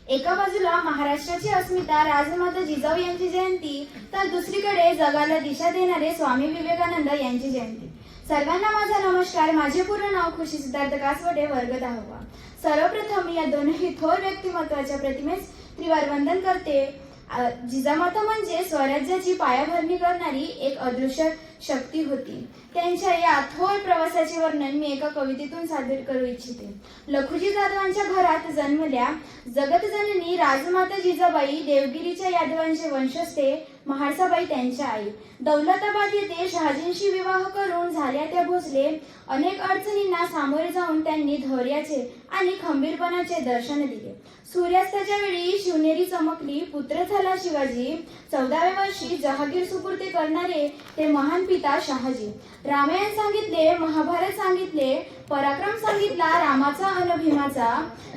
एका बाजूला महाराष्ट्राची अस्मिता राजमाता जिजाऊ यांची जयंती, तर दुसरीकडे जगाला दिशा देणारे स्वामी विवेकानंद यांची जयंती। सर्वांना माझा नमस्कार। माझे पूर्ण नाव खुशी सिद्धार्थ कासवटे, वर्ग 10वा। सर्वप्रथम या दोन्ही थोर व्यक्तिमत्वाच्या प्रतिमेस त्रिवार वंदन करते। जिजामाता म्हणजे स्वराज्याची पायाभरणी करणारी एक अदृश्य शक्ती होती। त्यांच्या या थोर प्रवासाचे वर्णन मी एका कवितेतून सादर करू इच्छिते। लखुजी जाधवांच्या घरात जन्मल्या जगतजननी राजमाता जिजाबाई देवगिरीच्या यादवांचे वंशस्थे महाळसाबाई त्यांच्या आई। दौलताबाद येथे शहाजींशी विवाह करून झाल्या त्या भोसले। अनेक अडचणींना सामोरे जाऊन त्यांनी धैर्याचे आणि खंबीरपणाचे दर्शन दिले। सूर्यास्ताच्या वेळी शिवनेरी चमकली, पुत्र झाला शिवाजी। 14व्या वर्षी जहागीर सुपूर्द करणारे ते महान पिता शहाजी। रामायण सांगितले, महाभारत सांगितले, पराक्रम सांगितला रामाचा अन भीमाचा।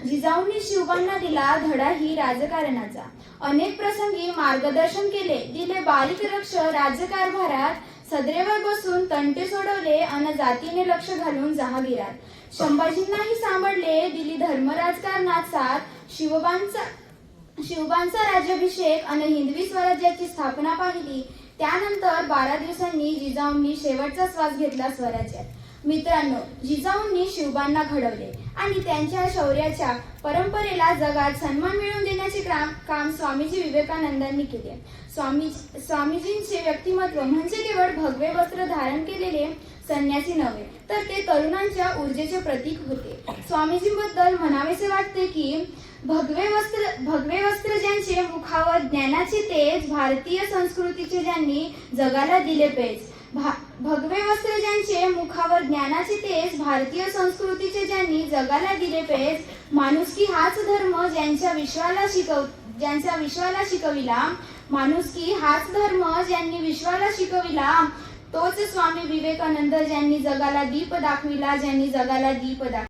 जिजाऊंनी शिवबांना दिला धडा ही राजकारणाचा। अनेक प्रसंगी मार्गदर्शन केले, दिले बारीक लक्ष राज्यकारभारात। सदरेवर बसून तंटे सोडवले अन जातीने लक्ष घालून जहागीरात। संभाजींनाही सांभाळले, दिली धर्म राजकारणात साथ। शिवबांचा राज्याभिषेक अन हिंदवी स्वराज्याची स्थापना पाहिली। त्यानंतर 12 दिवसांनी जिजाऊंनी शेवटचा श्वास घेतला स्वराज्यात। मित्रांनो, जिजाऊंनी शिवबांना घडवले आणि त्यांच्या शौर्याच्या परंपरेला जगात सन्मान मिळवून देण्याचे काम स्वामीजी विवेकानंदांनी केले। स्वामीजींचे व्यक्तिमत्व म्हणजे केवळ भगवे वस्त्र धारण केलेले संन्यासी नव्हे, तर ते तरुणांच्या ऊर्जेचे प्रतीक होते। स्वामीजींबद्दल म्हणावेसे वाटते की भगवे वस्त्र ज्यांचे मुखावर ज्ञानाचे तेज, भारतीय संस्कृतीचे ज्यांनी जगाला दिले पेज। भगवे वस्त्र ज्यांचे मुखावर ज्ञानाचे तेज, भारतीय संस्कृतीचे ज्यांनी जगाला दिले पेज। माणुसकी हाच धर्म ज्यांच्या विश्वाला शिकविला। माणुसकी हाच धर्म ज्यांनी विश्वाला शिकविला। तोच स्वामी विवेकानंद ज्यांनी जगाला दीप दाखविला।